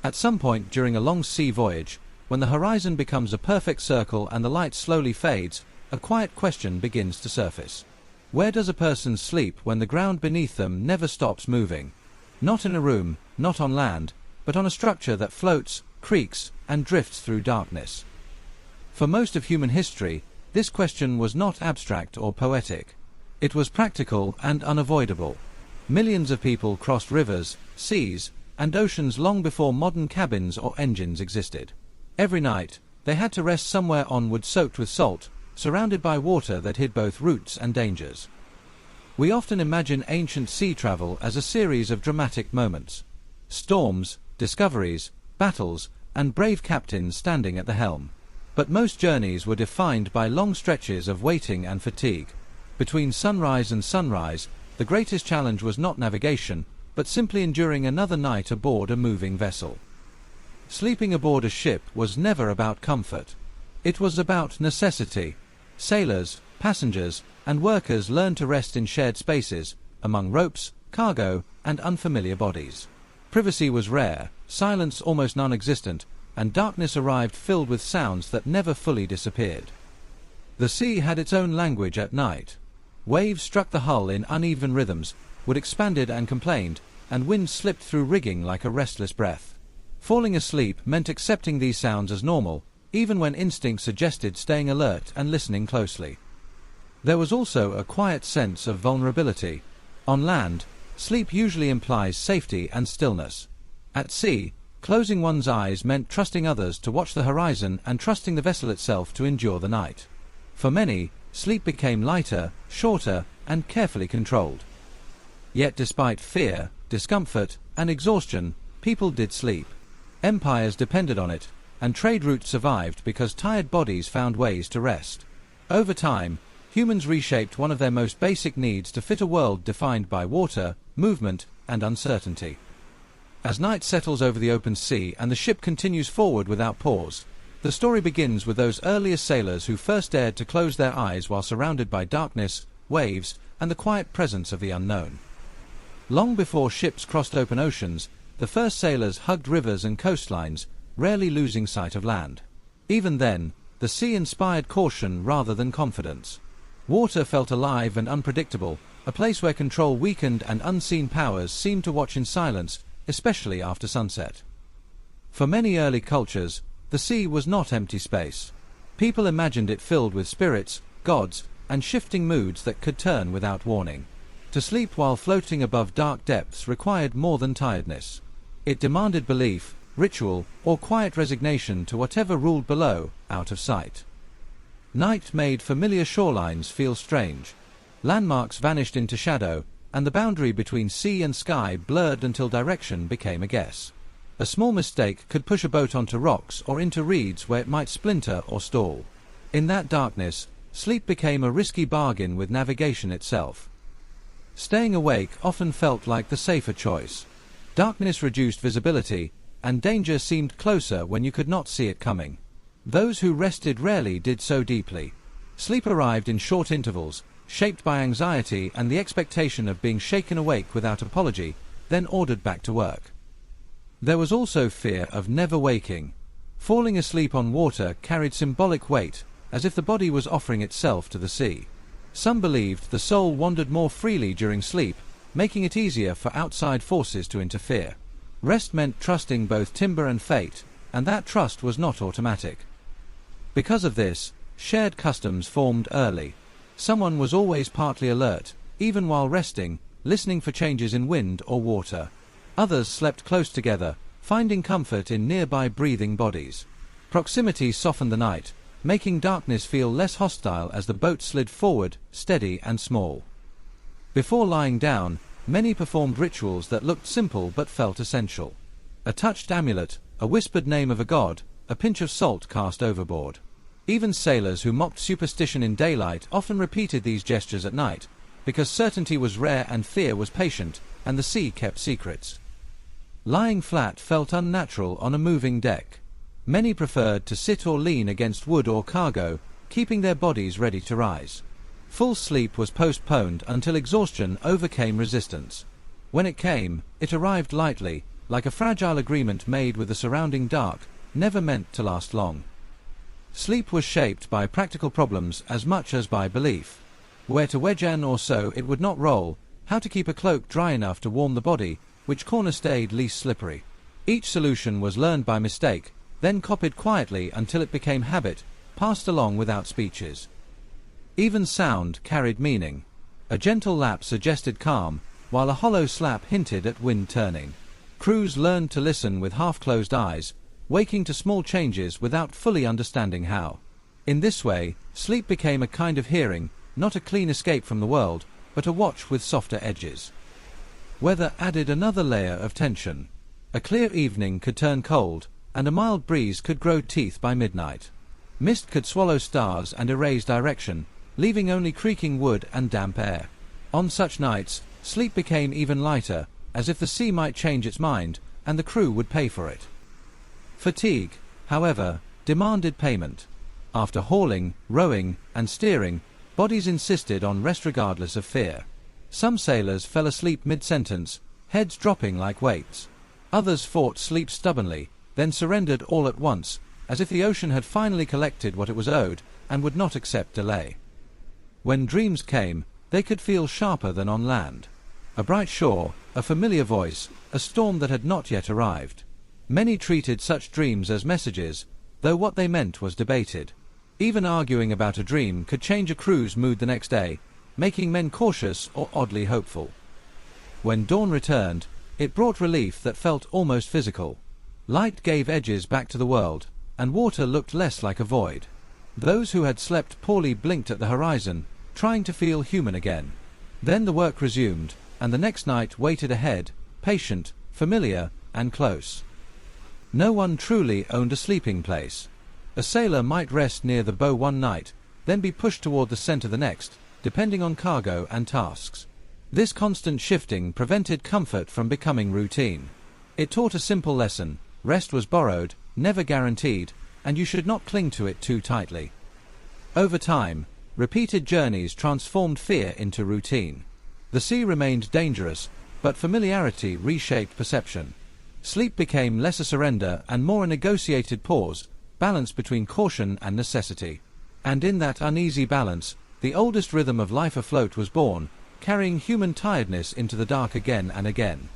At some point during a long sea voyage, when the horizon becomes a perfect circle and the light slowly fades, a quiet question begins to surface. Where does a person sleep when the ground beneath them never stops moving? Not in a room, not on land, but on a structure that floats, creaks, and drifts through darkness. For most of human history, this question was not abstract or poetic. It was practical and unavoidable. Millions of people crossed rivers, seas, and oceans long before modern cabins or engines existed. Every night, they had to rest somewhere on wood soaked with salt, surrounded by water that hid both roots and dangers. We often imagine ancient sea travel as a series of dramatic moments. Storms, discoveries, battles, and brave captains standing at the helm. But most journeys were defined by long stretches of waiting and fatigue. Between sunrise and sunrise, the greatest challenge was not navigation, but simply enduring another night aboard a moving vessel. Sleeping aboard a ship was never about comfort. It was about necessity. Sailors, passengers, and workers learned to rest in shared spaces, among ropes, cargo, and unfamiliar bodies. Privacy was rare, silence almost non-existent, and darkness arrived filled with sounds that never fully disappeared. The sea had its own language at night. Waves struck the hull in uneven rhythms, wood expanded and complained, and wind slipped through rigging like a restless breath. Falling asleep meant accepting these sounds as normal, even when instinct suggested staying alert and listening closely. There was also a quiet sense of vulnerability. On land, sleep usually implies safety and stillness. At sea, closing one's eyes meant trusting others to watch the horizon and trusting the vessel itself to endure the night. For many, sleep became lighter, shorter, and carefully controlled. Yet despite fear, discomfort, and exhaustion, people did sleep. Empires depended on it, and trade routes survived because tired bodies found ways to rest. Over time, humans reshaped one of their most basic needs to fit a world defined by water, movement, and uncertainty. As night settles over the open sea and the ship continues forward without pause, the story begins with those earliest sailors who first dared to close their eyes while surrounded by darkness, waves, and the quiet presence of the unknown. Long before ships crossed open oceans, the first sailors hugged rivers and coastlines, rarely losing sight of land. Even then, the sea inspired caution rather than confidence. Water felt alive and unpredictable, a place where control weakened and unseen powers seemed to watch in silence, especially after sunset. For many early cultures, the sea was not empty space. People imagined it filled with spirits, gods, and shifting moods that could turn without warning. To sleep while floating above dark depths required more than tiredness. It demanded belief, ritual, or quiet resignation to whatever ruled below, out of sight. Night made familiar shorelines feel strange. Landmarks vanished into shadow, and the boundary between sea and sky blurred until direction became a guess. A small mistake could push a boat onto rocks or into reeds where it might splinter or stall. In that darkness, sleep became a risky bargain with navigation itself. Staying awake often felt like the safer choice. Darkness reduced visibility, and danger seemed closer when you could not see it coming. Those who rested rarely did so deeply. Sleep arrived in short intervals, shaped by anxiety and the expectation of being shaken awake without apology, then ordered back to work. There was also fear of never waking. Falling asleep on water carried symbolic weight, as if the body was offering itself to the sea. Some believed the soul wandered more freely during sleep, making it easier for outside forces to interfere. Rest meant trusting both timber and fate, and that trust was not automatic. Because of this, shared customs formed early. Someone was always partly alert, even while resting, listening for changes in wind or water. Others slept close together, finding comfort in nearby breathing bodies. Proximity softened the night, making darkness feel less hostile as the boat slid forward, steady and small. Before lying down, many performed rituals that looked simple but felt essential. A touched amulet, a whispered name of a god, a pinch of salt cast overboard. Even sailors who mocked superstition in daylight often repeated these gestures at night, because certainty was rare and fear was patient, and the sea kept secrets. Lying flat felt unnatural on a moving deck. Many preferred to sit or lean against wood or cargo, keeping their bodies ready to rise. Full sleep was postponed until exhaustion overcame resistance. When it came, it arrived lightly, like a fragile agreement made with the surrounding dark, never meant to last long. Sleep was shaped by practical problems as much as by belief. Where to wedge an or so it would not roll, how to keep a cloak dry enough to warm the body, which corner stayed least slippery. Each solution was learned by mistake, then copied quietly until it became habit, passed along without speeches. Even sound carried meaning. A gentle lap suggested calm, while a hollow slap hinted at wind turning. Crews learned to listen with half-closed eyes, waking to small changes without fully understanding how. In this way, sleep became a kind of hearing, not a clean escape from the world, but a watch with softer edges. Weather added another layer of tension. A clear evening could turn cold, and a mild breeze could grow teeth by midnight. Mist could swallow stars and erase direction, leaving only creaking wood and damp air. On such nights, sleep became even lighter, as if the sea might change its mind, and the crew would pay for it. Fatigue, however, demanded payment. After hauling, rowing, and steering, bodies insisted on rest regardless of fear. Some sailors fell asleep mid-sentence, heads dropping like weights. Others fought sleep stubbornly, then surrendered all at once, as if the ocean had finally collected what it was owed and would not accept delay. When dreams came, they could feel sharper than on land. A bright shore, a familiar voice, a storm that had not yet arrived. Many treated such dreams as messages, though what they meant was debated. Even arguing about a dream could change a crew's mood the next day, making men cautious or oddly hopeful. When dawn returned, it brought relief that felt almost physical. Light gave edges back to the world, and water looked less like a void. Those who had slept poorly blinked at the horizon, trying to feel human again. Then the work resumed, and the next night waited ahead, patient, familiar, and close. No one truly owned a sleeping place. A sailor might rest near the bow one night, then be pushed toward the center the next, depending on cargo and tasks. This constant shifting prevented comfort from becoming routine. It taught a simple lesson: rest was borrowed, never guaranteed, and you should not cling to it too tightly. Over time, repeated journeys transformed fear into routine. The sea remained dangerous, but familiarity reshaped perception. Sleep became less a surrender and more a negotiated pause, balanced between caution and necessity. And in that uneasy balance, the oldest rhythm of life afloat was born, carrying human tiredness into the dark again and again.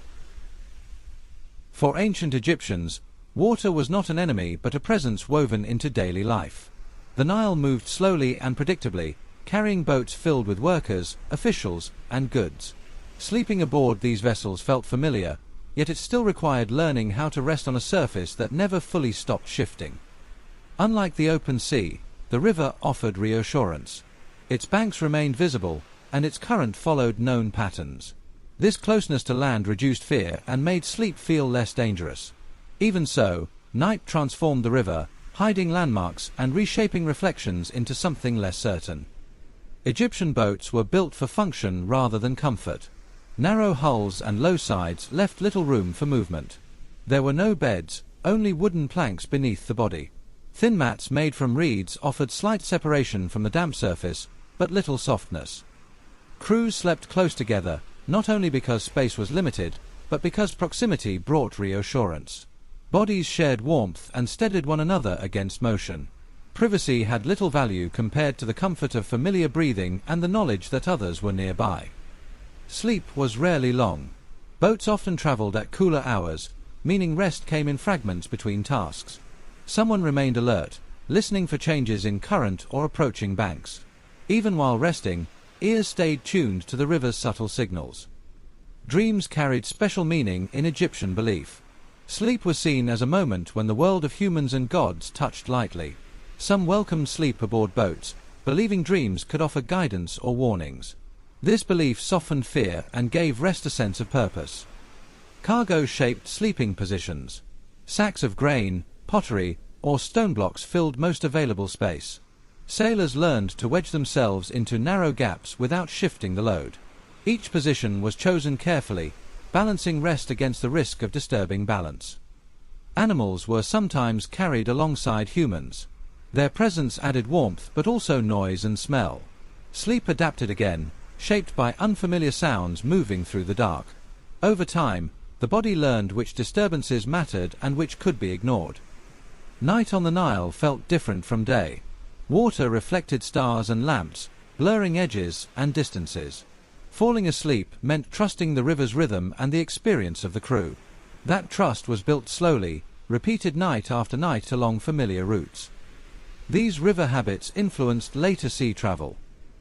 For ancient Egyptians, water was not an enemy but a presence woven into daily life. The Nile moved slowly and predictably, carrying boats filled with workers, officials, and goods. Sleeping aboard these vessels felt familiar, yet it still required learning how to rest on a surface that never fully stopped shifting. Unlike the open sea, the river offered reassurance. Its banks remained visible, and its current followed known patterns. This closeness to land reduced fear and made sleep feel less dangerous. Even so, night transformed the river, hiding landmarks and reshaping reflections into something less certain. Egyptian boats were built for function rather than comfort. Narrow hulls and low sides left little room for movement. There were no beds, only wooden planks beneath the body. Thin mats made from reeds offered slight separation from the damp surface, but little softness. Crews slept close together, not only because space was limited, but because proximity brought reassurance. Bodies shared warmth and steadied one another against motion. Privacy had little value compared to the comfort of familiar breathing and the knowledge that others were nearby. Sleep was rarely long. Boats often traveled at cooler hours, meaning rest came in fragments between tasks. Someone remained alert, listening for changes in current or approaching banks. Even while resting, ears stayed tuned to the river's subtle signals. Dreams carried special meaning in Egyptian belief. Sleep was seen as a moment when the world of humans and gods touched lightly. Some welcomed sleep aboard boats, believing dreams could offer guidance or warnings. This belief softened fear and gave rest a sense of purpose. Cargo shaped sleeping positions. Sacks of grain, pottery, or stone blocks filled most available space. Sailors learned to wedge themselves into narrow gaps without shifting the load. Each position was chosen carefully, balancing rest against the risk of disturbing balance. Animals were sometimes carried alongside humans. Their presence added warmth but also noise and smell. Sleep adapted again, shaped by unfamiliar sounds moving through the dark. Over time, The body learned which disturbances mattered and which could be ignored. Night on the Nile felt different from day. Water reflected stars and lamps, blurring edges and distances. Falling asleep meant trusting the river's rhythm and the experience of the crew. That trust was built slowly, repeated night after night along familiar routes. These river habits influenced later sea travel.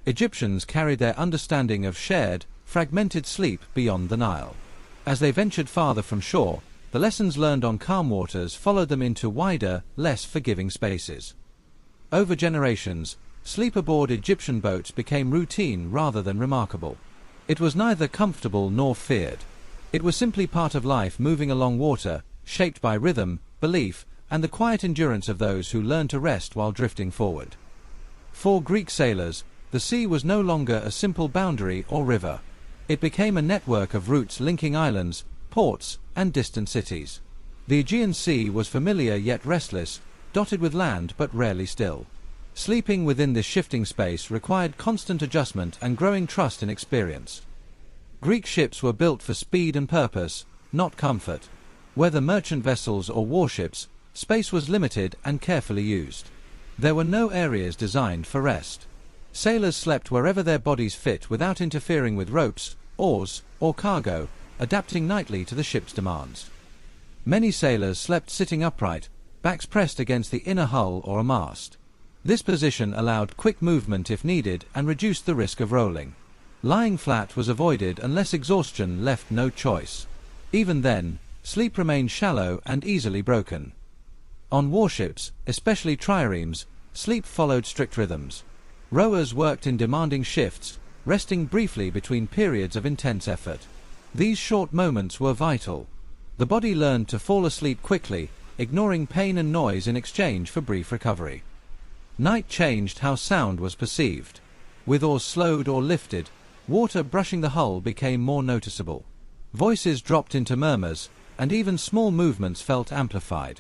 Egyptians carried their understanding of shared, fragmented sleep beyond the Nile. As they ventured farther from shore, the lessons learned on calm waters followed them into wider, less forgiving spaces. Over generations, sleep aboard Egyptian boats became routine rather than remarkable. It was neither comfortable nor feared. It was simply part of life moving along water, shaped by rhythm, belief, and the quiet endurance of those who learned to rest while drifting forward. For Greek sailors, the sea was no longer a simple boundary or river. It became a network of routes linking islands, ports, and distant cities. The Aegean Sea was familiar yet restless, dotted with land but rarely still. Sleeping within this shifting space required constant adjustment and growing trust in experience. Greek ships were built for speed and purpose, not comfort. Whether merchant vessels or warships, space was limited and carefully used. There were no areas designed for rest. Sailors slept wherever their bodies fit without interfering with ropes, oars, or cargo, adapting nightly to the ship's demands. Many sailors slept sitting upright, backs pressed against the inner hull or a mast. This position allowed quick movement if needed and reduced the risk of rolling. Lying flat was avoided unless exhaustion left no choice. Even then, sleep remained shallow and easily broken. On warships, especially triremes, sleep followed strict rhythms. Rowers worked in demanding shifts, resting briefly between periods of intense effort. These short moments were vital. The body learned to fall asleep quickly, ignoring pain and noise in exchange for brief recovery. Night changed how sound was perceived. With oars slowed or lifted, water brushing the hull became more noticeable. Voices dropped into murmurs, and even small movements felt amplified.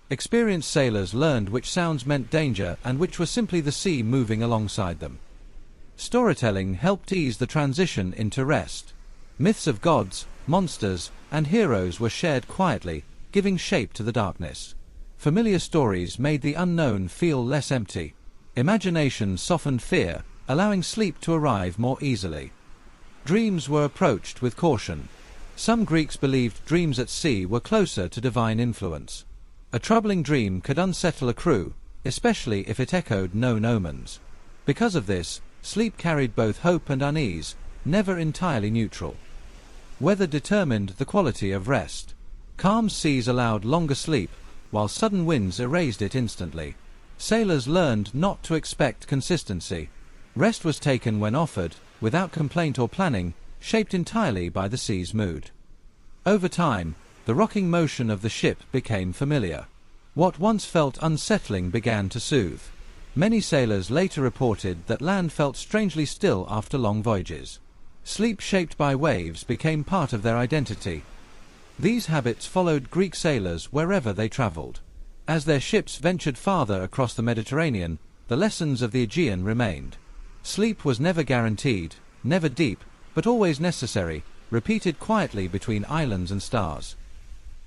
Experienced sailors learned which sounds meant danger and which were simply the sea moving alongside them. Storytelling helped ease the transition into rest. Myths of gods, monsters, and heroes were shared quietly, giving shape to the darkness. Familiar stories made the unknown feel less empty. Imagination softened fear, allowing sleep to arrive more easily. Dreams were approached with caution. Some Greeks believed dreams at sea were closer to divine influence. A troubling dream could unsettle a crew, especially if it echoed known omens. Because of this, sleep carried both hope and unease, never entirely neutral. Weather determined the quality of rest. Calm seas allowed longer sleep, while sudden winds erased it instantly. Sailors learned not to expect consistency. Rest was taken when offered, without complaint or planning, shaped entirely by the sea's mood. Over time, the rocking motion of the ship became familiar. What once felt unsettling began to soothe. Many sailors later reported that land felt strangely still after long voyages. Sleep shaped by waves became part of their identity. These habits followed Greek sailors wherever they traveled. As their ships ventured farther across the Mediterranean, the lessons of the Aegean remained. Sleep was never guaranteed, never deep, but always necessary, repeated quietly between islands and stars.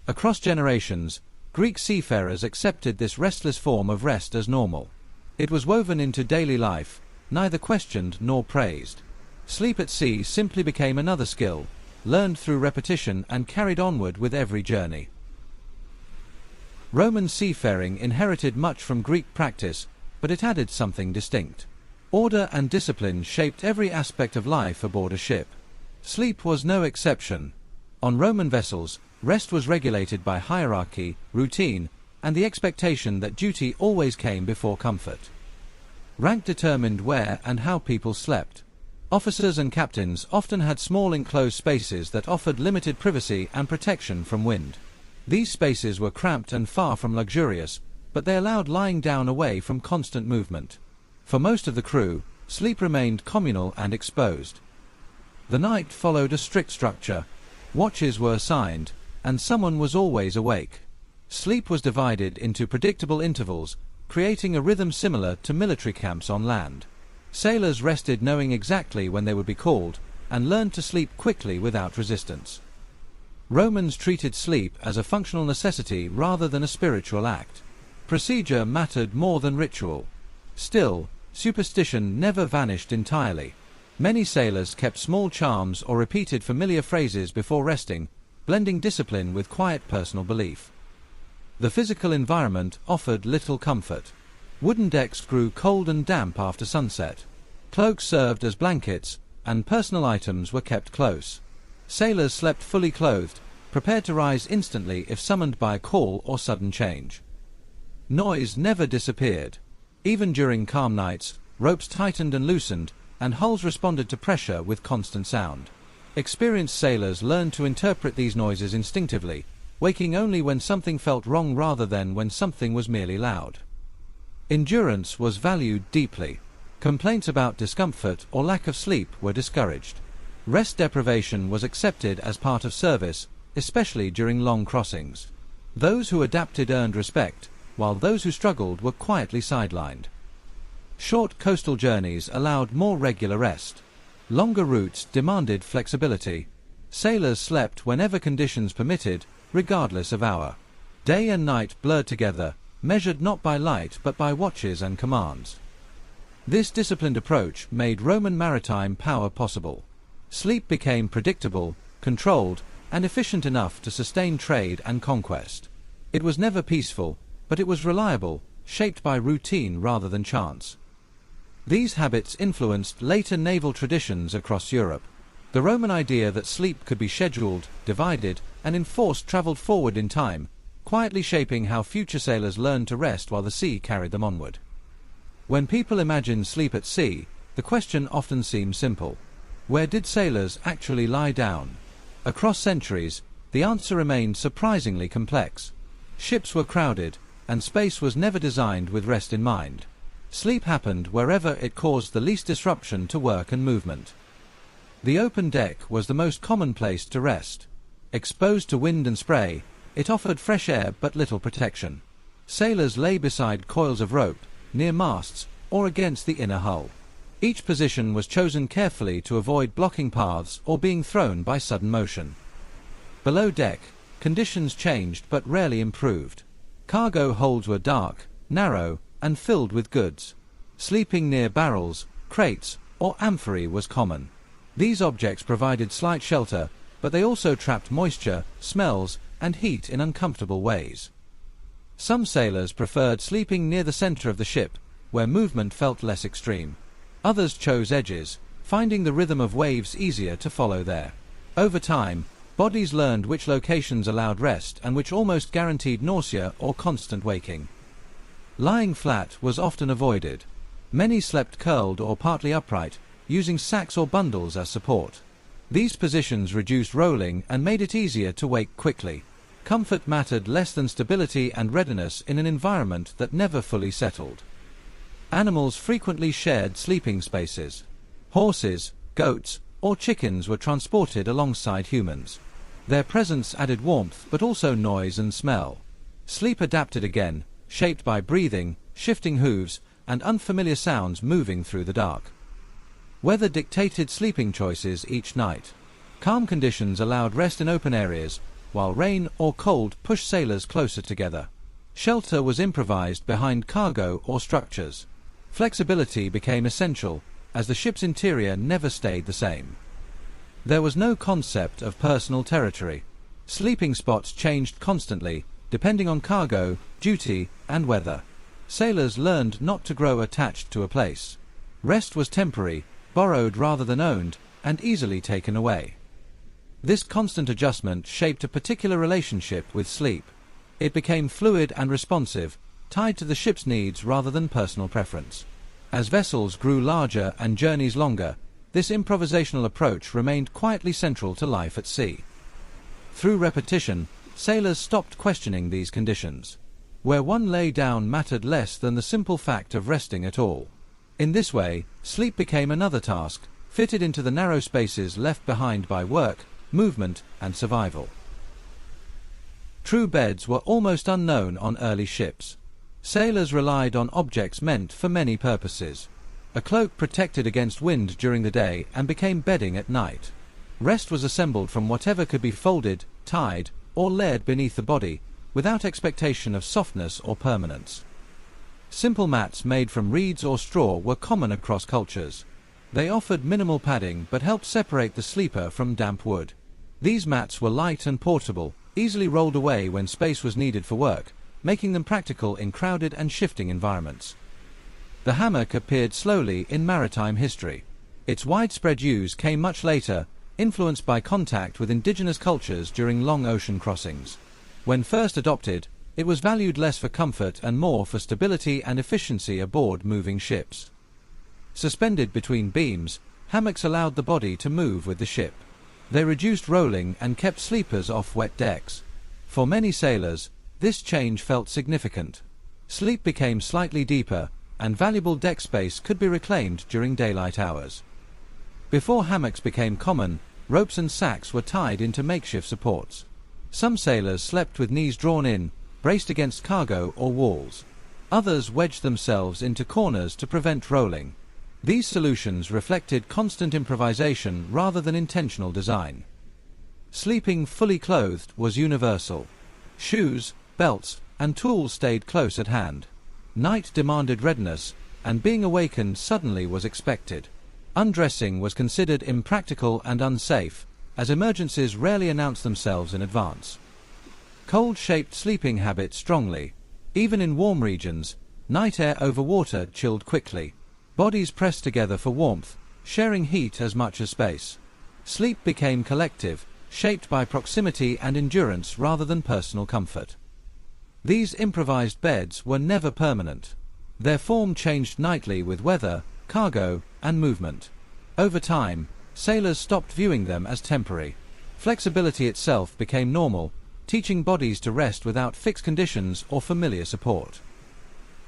Across generations, Greek seafarers accepted this restless form of rest as normal. It was woven into daily life, neither questioned nor praised. Sleep at sea simply became another skill, learned through repetition and carried onward with every journey. Roman seafaring inherited much from Greek practice, but it added something distinct. Order and discipline shaped every aspect of life aboard a ship. Sleep was no exception. On Roman vessels, rest was regulated by hierarchy, routine, and the expectation that duty always came before comfort. Rank determined where and how people slept. Officers and captains often had small enclosed spaces that offered limited privacy and protection from wind. These spaces were cramped and far from luxurious, but they allowed lying down away from constant movement. For most of the crew, sleep remained communal and exposed. The night followed a strict structure. Watches were assigned, and someone was always awake. Sleep was divided into predictable intervals, creating a rhythm similar to military camps on land. Sailors rested knowing exactly when they would be called, and learned to sleep quickly without resistance. Romans treated sleep as a functional necessity rather than a spiritual act. Procedure mattered more than ritual. Still, superstition never vanished entirely. Many sailors kept small charms or repeated familiar phrases before resting, blending discipline with quiet personal belief. The physical environment offered little comfort. Wooden decks grew cold and damp after sunset. Cloaks served as blankets, and personal items were kept close. Sailors slept fully clothed, prepared to rise instantly if summoned by a call or sudden change. Noise never disappeared. Even during calm nights, ropes tightened and loosened, and hulls responded to pressure with constant sound. Experienced sailors learned to interpret these noises instinctively, waking only when something felt wrong rather than when something was merely loud. Endurance was valued deeply. Complaints about discomfort or lack of sleep were discouraged. Rest deprivation was accepted as part of service, especially during long crossings. Those who adapted earned respect, while those who struggled were quietly sidelined. Short coastal journeys allowed more regular rest. Longer routes demanded flexibility. Sailors slept whenever conditions permitted, regardless of hour. Day and night blurred together, measured not by light but by watches and commands. This disciplined approach made Roman maritime power possible. Sleep became predictable, controlled, and efficient enough to sustain trade and conquest. It was never peaceful, but it was reliable, shaped by routine rather than chance. These habits influenced later naval traditions across Europe. The Roman idea that sleep could be scheduled, divided, and enforced traveled forward in time, quietly shaping how future sailors learned to rest while the sea carried them onward. When people imagine sleep at sea, the question often seems simple. Where did sailors actually lie down? Across centuries, the answer remained surprisingly complex. Ships were crowded, and space was never designed with rest in mind. Sleep happened wherever it caused the least disruption to work and movement. The open deck was the most common place to rest. Exposed to wind and spray, it offered fresh air but little protection. Sailors lay beside coils of rope, near masts, or against the inner hull. Each position was chosen carefully to avoid blocking paths or being thrown by sudden motion. Below deck, conditions changed but rarely improved. Cargo holds were dark, narrow, and filled with goods. Sleeping near barrels, crates, or amphorae was common. These objects provided slight shelter, but they also trapped moisture, smells, and heat in uncomfortable ways. Some sailors preferred sleeping near the center of the ship, where movement felt less extreme. Others chose edges, finding the rhythm of waves easier to follow there. Over time, bodies learned which locations allowed rest and which almost guaranteed nausea or constant waking. Lying flat was often avoided. Many slept curled or partly upright, using sacks or bundles as support. These positions reduced rolling and made it easier to wake quickly. Comfort mattered less than stability and readiness in an environment that never fully settled. Animals frequently shared sleeping spaces. Horses, goats, or chickens were transported alongside humans. Their presence added warmth but also noise and smell. Sleep adapted again, shaped by breathing, shifting hooves, and unfamiliar sounds moving through the dark. Weather dictated sleeping choices each night. Calm conditions allowed rest in open areas, while rain or cold pushed sailors closer together. Shelter was improvised behind cargo or structures. Flexibility became essential, as the ship's interior never stayed the same. There was no concept of personal territory. Sleeping spots changed constantly, depending on cargo, duty, and weather. Sailors learned not to grow attached to a place. Rest was temporary, borrowed rather than owned, and easily taken away. This constant adjustment shaped a particular relationship with sleep. It became fluid and responsive, tied to the ship's needs rather than personal preference. As vessels grew larger and journeys longer, this improvisational approach remained quietly central to life at sea. Through repetition, sailors stopped questioning these conditions. Where one lay down mattered less than the simple fact of resting at all. In this way, sleep became another task, fitted into the narrow spaces left behind by work, movement, and survival. True beds were almost unknown on early ships. Sailors relied on objects meant for many purposes. A cloak protected against wind during the day and became bedding at night. Rest was assembled from whatever could be folded, tied, or layered beneath the body, without expectation of softness or permanence. Simple mats made from reeds or straw were common across cultures. They offered minimal padding but helped separate the sleeper from damp wood. These mats were light and portable, easily rolled away when space was needed for work, making them practical in crowded and shifting environments. The hammock appeared slowly in maritime history. Its widespread use came much later, influenced by contact with indigenous cultures during long ocean crossings. When first adopted, it was valued less for comfort and more for stability and efficiency aboard moving ships. Suspended between beams, hammocks allowed the body to move with the ship. They reduced rolling and kept sleepers off wet decks. For many sailors, this change felt significant. Sleep became slightly deeper, and valuable deck space could be reclaimed during daylight hours. Before hammocks became common, ropes and sacks were tied into makeshift supports. Some sailors slept with knees drawn in, braced against cargo or walls. Others wedged themselves into corners to prevent rolling. These solutions reflected constant improvisation rather than intentional design. Sleeping fully clothed was universal. Shoes, belts, and tools stayed close at hand. Night demanded readiness, and being awakened suddenly was expected. Undressing was considered impractical and unsafe, as emergencies rarely announced themselves in advance. Cold shaped sleeping habits strongly. Even in warm regions, night air over water chilled quickly. Bodies pressed together for warmth, sharing heat as much as space. Sleep became collective, shaped by proximity and endurance rather than personal comfort. These improvised beds were never permanent. Their form changed nightly with weather, cargo, and movement. Over time, sailors stopped viewing them as temporary. Flexibility itself became normal, teaching bodies to rest without fixed conditions or familiar support.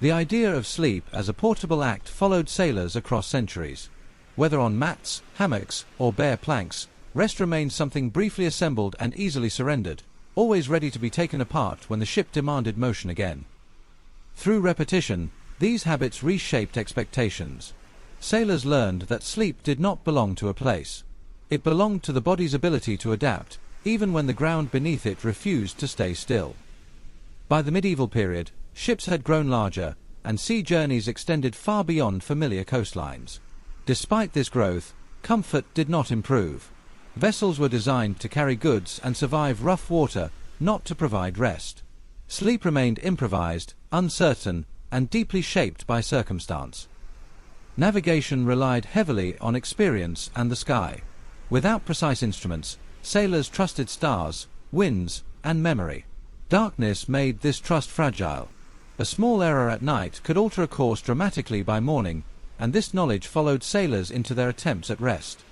The idea of sleep as a portable act followed sailors across centuries. Whether on mats, hammocks, or bare planks, rest remained something briefly assembled and easily surrendered, always ready to be taken apart when the ship demanded motion again. Through repetition, these habits reshaped expectations. Sailors learned that sleep did not belong to a place. It belonged to the body's ability to adapt, even when the ground beneath it refused to stay still. By the medieval period, ships had grown larger, and sea journeys extended far beyond familiar coastlines. Despite this growth, comfort did not improve. Vessels were designed to carry goods and survive rough water, not to provide rest. Sleep remained improvised, uncertain, and deeply shaped by circumstance. Navigation relied heavily on experience and the sky. Without precise instruments, sailors trusted stars, winds, and memory. Darkness made this trust fragile. A small error at night could alter a course dramatically by morning, and this knowledge followed sailors into their attempts at rest.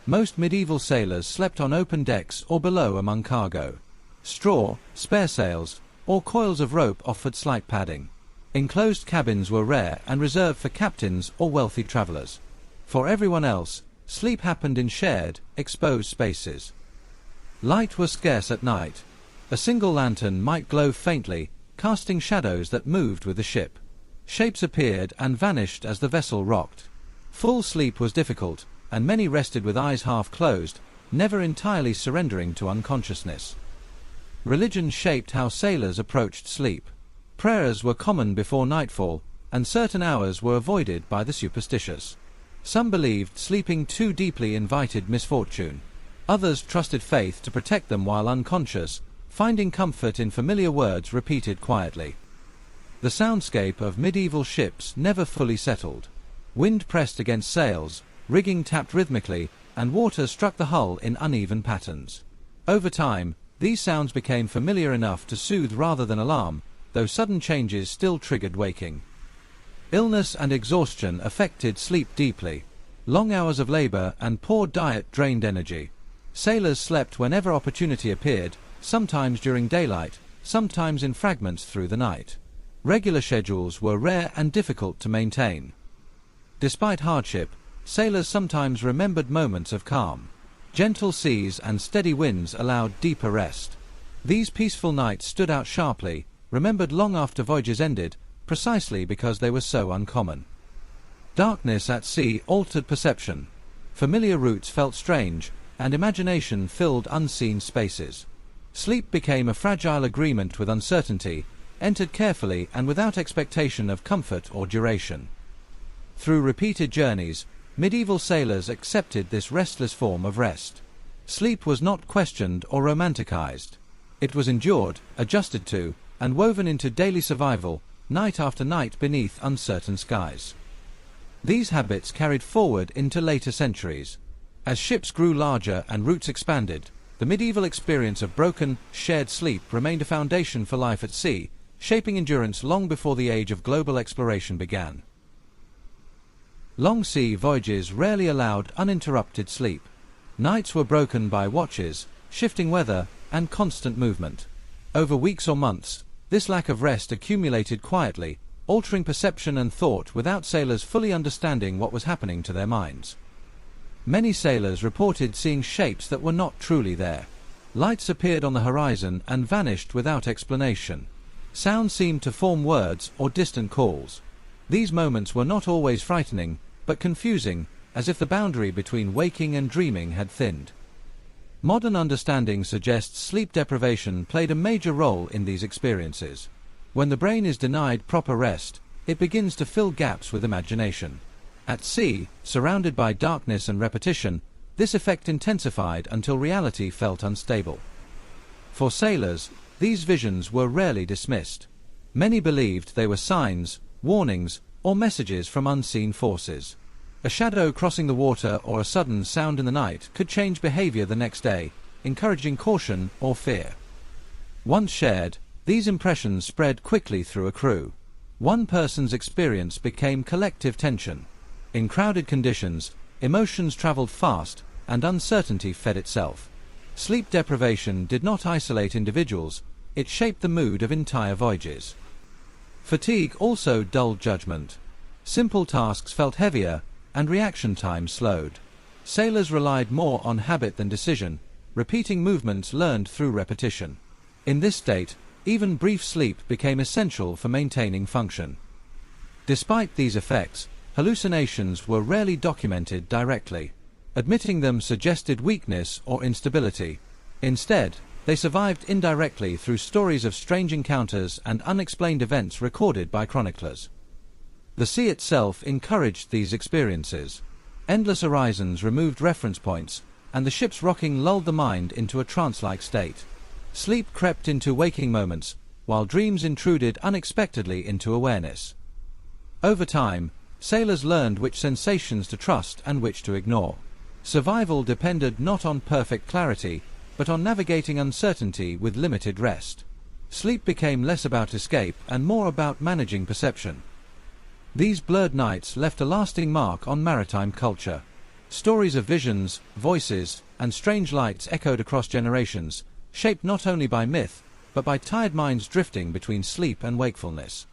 Most medieval sailors slept on open decks or below among cargo. Straw, spare sails, or coils of rope offered slight padding. Enclosed cabins were rare and reserved for captains or wealthy travelers. For everyone else, sleep happened in shared, exposed spaces. Light was scarce at night. A single lantern might glow faintly, casting shadows that moved with the ship. Shapes appeared and vanished as the vessel rocked. Full sleep was difficult, and many rested with eyes half closed, never entirely surrendering to unconsciousness. Religion shaped how sailors approached sleep. Prayers were common before nightfall, and certain hours were avoided by the superstitious. Some believed sleeping too deeply invited misfortune. Others trusted faith to protect them while unconscious, finding comfort in familiar words repeated quietly. The soundscape of medieval ships never fully settled. Wind pressed against sails, rigging tapped rhythmically, and water struck the hull in uneven patterns. Over time, these sounds became familiar enough to soothe rather than alarm, though sudden changes still triggered waking. Illness and exhaustion affected sleep deeply. Long hours of labor and poor diet drained energy. Sailors slept whenever opportunity appeared, sometimes during daylight, sometimes in fragments through the night. Regular schedules were rare and difficult to maintain. Despite hardship, sailors sometimes remembered moments of calm. Gentle seas and steady winds allowed deeper rest. These peaceful nights stood out sharply, remembered long after voyages ended, precisely because they were so uncommon. Darkness at sea altered perception. Familiar routes felt strange, and imagination filled unseen spaces. Sleep became a fragile agreement with uncertainty, entered carefully and without expectation of comfort or duration. Through repeated journeys, medieval sailors accepted this restless form of rest. Sleep was not questioned or romanticized. It was endured, adjusted to, and woven into daily survival, night after night beneath uncertain skies. These habits carried forward into later centuries. As ships grew larger and routes expanded, the medieval experience of broken, shared sleep remained a foundation for life at sea, shaping endurance long before the age of global exploration began. Long sea voyages rarely allowed uninterrupted sleep. Nights were broken by watches, shifting weather, and constant movement. Over weeks or months, this lack of rest accumulated quietly, altering perception and thought without sailors fully understanding what was happening to their minds. Many sailors reported seeing shapes that were not truly there. Lights appeared on the horizon and vanished without explanation. Sounds seemed to form words or distant calls. These moments were not always frightening, but confusing, as if the boundary between waking and dreaming had thinned. Modern understanding suggests sleep deprivation played a major role in these experiences. When the brain is denied proper rest, it begins to fill gaps with imagination. At sea, surrounded by darkness and repetition, this effect intensified until reality felt unstable. For sailors, these visions were rarely dismissed. Many believed they were signs, warnings, or messages from unseen forces. A shadow crossing the water or a sudden sound in the night could change behavior the next day, encouraging caution or fear. Once shared, these impressions spread quickly through a crew. One person's experience became collective tension. In crowded conditions, emotions traveled fast, and uncertainty fed itself. Sleep deprivation did not isolate individuals, it shaped the mood of entire voyages. Fatigue also dulled judgment. Simple tasks felt heavier, and reaction time slowed. Sailors relied more on habit than decision, repeating movements learned through repetition. In this state, even brief sleep became essential for maintaining function. Despite these effects, hallucinations were rarely documented directly. Admitting them suggested weakness or instability. Instead, they survived indirectly through stories of strange encounters and unexplained events recorded by chroniclers. The sea itself encouraged these experiences. Endless horizons removed reference points, and the ship's rocking lulled the mind into a trance-like state. Sleep crept into waking moments, while dreams intruded unexpectedly into awareness. Over time, sailors learned which sensations to trust and which to ignore. Survival depended not on perfect clarity, but on navigating uncertainty with limited rest. Sleep became less about escape and more about managing perception. These blurred nights left a lasting mark on maritime culture. Stories of visions, voices, and strange lights echoed across generations, shaped not only by myth, but by tired minds drifting between sleep and wakefulness.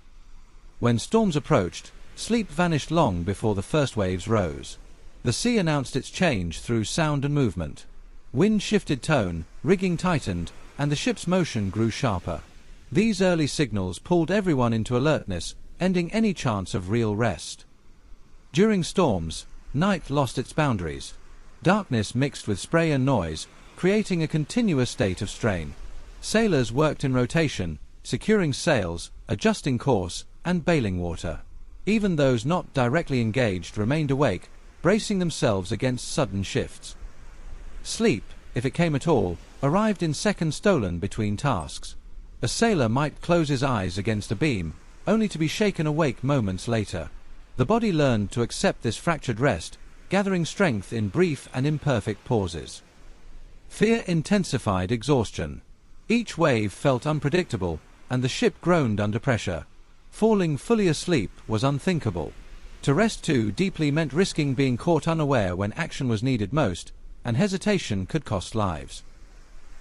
When storms approached, sleep vanished long before the first waves rose. The sea announced its change through sound and movement. Wind shifted tone, rigging tightened, and the ship's motion grew sharper. These early signals pulled everyone into alertness, ending any chance of real rest. During storms, night lost its boundaries. Darkness mixed with spray and noise, creating a continuous state of strain. Sailors worked in rotation, securing sails, adjusting course, and bailing water. Even those not directly engaged remained awake, bracing themselves against sudden shifts. Sleep, if it came at all, arrived in seconds stolen between tasks. A sailor might close his eyes against a beam, only to be shaken awake moments later. The body learned to accept this fractured rest, gathering strength in brief and imperfect pauses. Fear intensified exhaustion. Each wave felt unpredictable, and the ship groaned under pressure. Falling fully asleep was unthinkable. To rest too deeply meant risking being caught unaware when action was needed most, and hesitation could cost lives.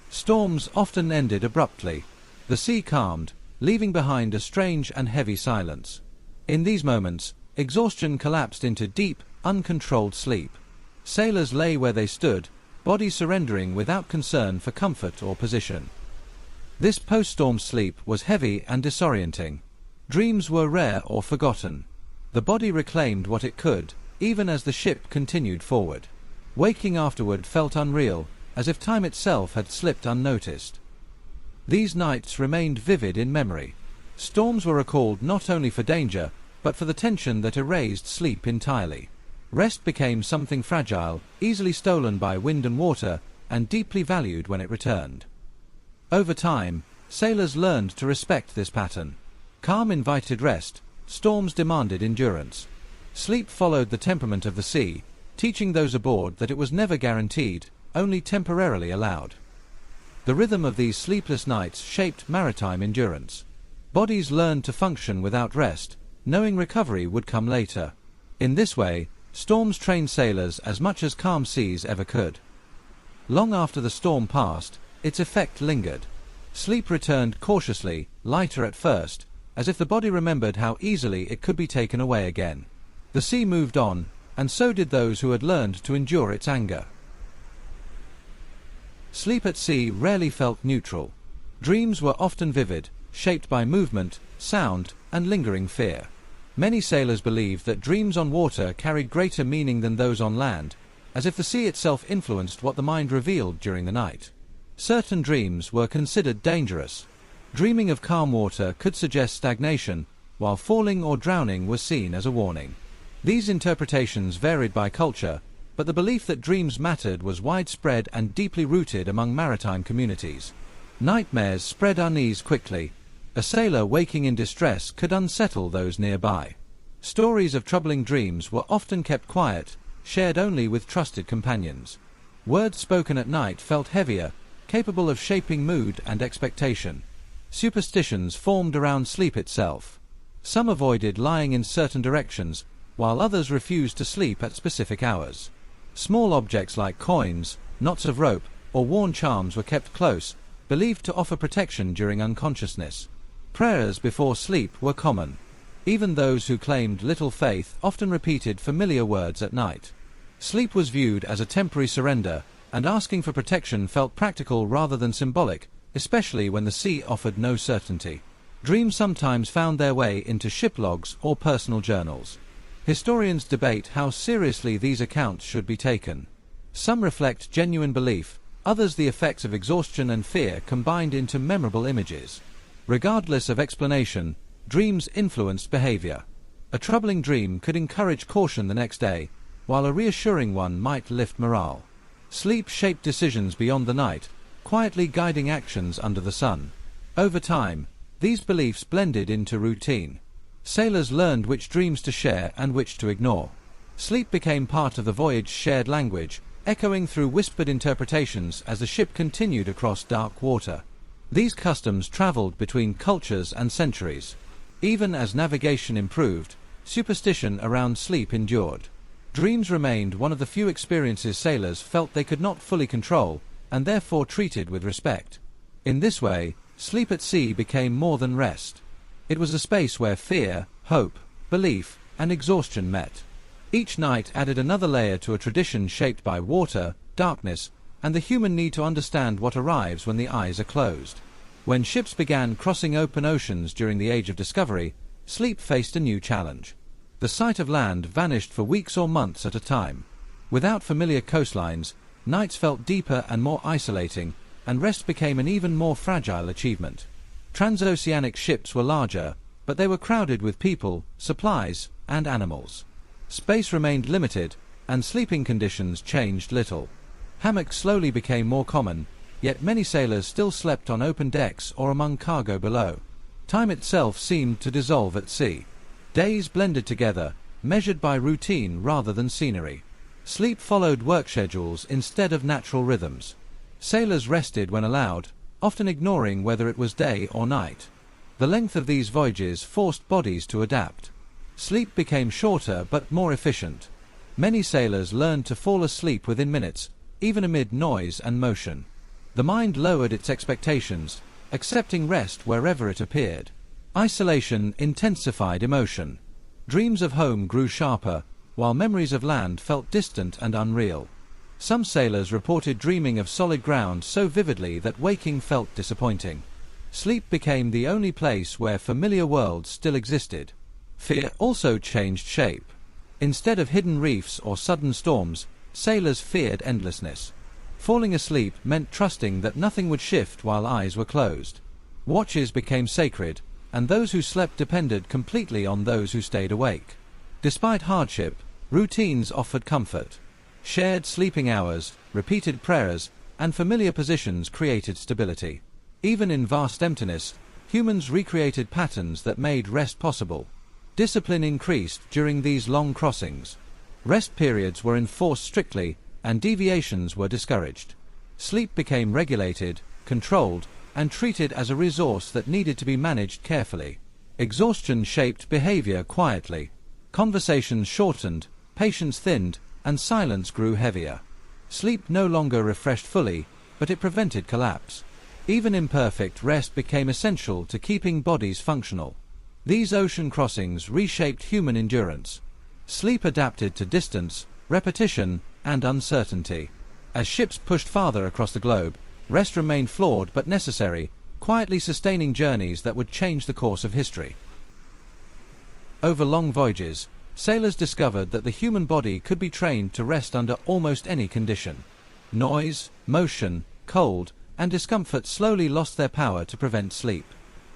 Storms often ended abruptly. The sea calmed, leaving behind a strange and heavy silence. In these moments, exhaustion collapsed into deep, uncontrolled sleep. Sailors lay where they stood, bodies surrendering without concern for comfort or position. This post-storm sleep was heavy and disorienting. Dreams were rare or forgotten. The body reclaimed what it could, even as the ship continued forward. Waking afterward felt unreal, as if time itself had slipped unnoticed. These nights remained vivid in memory. Storms were recalled not only for danger, but for the tension that erased sleep entirely. Rest became something fragile, easily stolen by wind and water, and deeply valued when it returned. Over time, sailors learned to respect this pattern. Calm invited rest, storms demanded endurance. Sleep followed the temperament of the sea, teaching those aboard that it was never guaranteed, only temporarily allowed. The rhythm of these sleepless nights shaped maritime endurance. Bodies learned to function without rest, knowing recovery would come later. In this way, storms trained sailors as much as calm seas ever could. Long after the storm passed, its effect lingered. Sleep returned cautiously, lighter at first, as if the body remembered how easily it could be taken away again. The sea moved on, and so did those who had learned to endure its anger. Sleep at sea rarely felt neutral. Dreams were often vivid, shaped by movement, sound, and lingering fear. Many sailors believed that dreams on water carried greater meaning than those on land, as if the sea itself influenced what the mind revealed during the night. Certain dreams were considered dangerous. Dreaming of calm water could suggest stagnation, while falling or drowning was seen as a warning. These interpretations varied by culture, but the belief that dreams mattered was widespread and deeply rooted among maritime communities. Nightmares spread unease quickly. A sailor waking in distress could unsettle those nearby. Stories of troubling dreams were often kept quiet, shared only with trusted companions. Words spoken at night felt heavier, capable of shaping mood and expectation. Superstitions formed around sleep itself. Some avoided lying in certain directions, while others refused to sleep at specific hours. Small objects like coins, knots of rope, or worn charms were kept close, believed to offer protection during unconsciousness. Prayers before sleep were common. Even those who claimed little faith often repeated familiar words at night. Sleep was viewed as a temporary surrender, and asking for protection felt practical rather than symbolic, especially when the sea offered no certainty. Dreams sometimes found their way into ship logs or personal journals. Historians debate how seriously these accounts should be taken. Some reflect genuine belief, others the effects of exhaustion and fear combined into memorable images. Regardless of explanation, dreams influenced behavior. A troubling dream could encourage caution the next day, while a reassuring one might lift morale. Sleep shaped decisions beyond the night, quietly guiding actions under the sun. Over time, these beliefs blended into routine. Sailors learned which dreams to share and which to ignore. Sleep became part of the voyage's shared language, echoing through whispered interpretations as the ship continued across dark water. These customs traveled between cultures and centuries. Even as navigation improved, superstition around sleep endured. Dreams remained one of the few experiences sailors felt they could not fully control, and therefore treated with respect. In this way, sleep at sea became more than rest. It was a space where fear, hope, belief, and exhaustion met. Each night added another layer to a tradition shaped by water, darkness, and the human need to understand what arrives when the eyes are closed. When ships began crossing open oceans during the Age of Discovery, sleep faced a new challenge. The sight of land vanished for weeks or months at a time. Without familiar coastlines, nights felt deeper and more isolating, and rest became an even more fragile achievement. Transoceanic ships were larger, but they were crowded with people, supplies, and animals. Space remained limited, and sleeping conditions changed little. Hammocks slowly became more common, yet many sailors still slept on open decks or among cargo below. Time itself seemed to dissolve at sea. Days blended together, measured by routine rather than scenery. Sleep followed work schedules instead of natural rhythms. Sailors rested when allowed, often ignoring whether it was day or night. The length of these voyages forced bodies to adapt. Sleep became shorter but more efficient. Many sailors learned to fall asleep within minutes, even amid noise and motion. The mind lowered its expectations, accepting rest wherever it appeared. Isolation intensified emotion. Dreams of home grew sharper, while memories of land felt distant and unreal. Some sailors reported dreaming of solid ground so vividly that waking felt disappointing. Sleep became the only place where familiar worlds still existed. Fear also changed shape. Instead of hidden reefs or sudden storms, sailors feared endlessness. Falling asleep meant trusting that nothing would shift while eyes were closed. Watches became sacred, and those who slept depended completely on those who stayed awake. Despite hardship, routines offered comfort. Shared sleeping hours, repeated prayers, and familiar positions created stability. Even in vast emptiness, humans recreated patterns that made rest possible. Discipline increased during these long crossings. Rest periods were enforced strictly, and deviations were discouraged. Sleep became regulated, controlled, and treated as a resource that needed to be managed carefully. Exhaustion shaped behavior quietly. Conversations shortened, patience thinned, and silence grew heavier. Sleep no longer refreshed fully, but it prevented collapse. Even imperfect rest became essential to keeping bodies functional. These ocean crossings reshaped human endurance. Sleep adapted to distance, repetition, and uncertainty. As ships pushed farther across the globe, rest remained flawed but necessary, quietly sustaining journeys that would change the course of history. Over long voyages, sailors discovered that the human body could be trained to rest under almost any condition. Noise, motion, cold, and discomfort slowly lost their power to prevent sleep.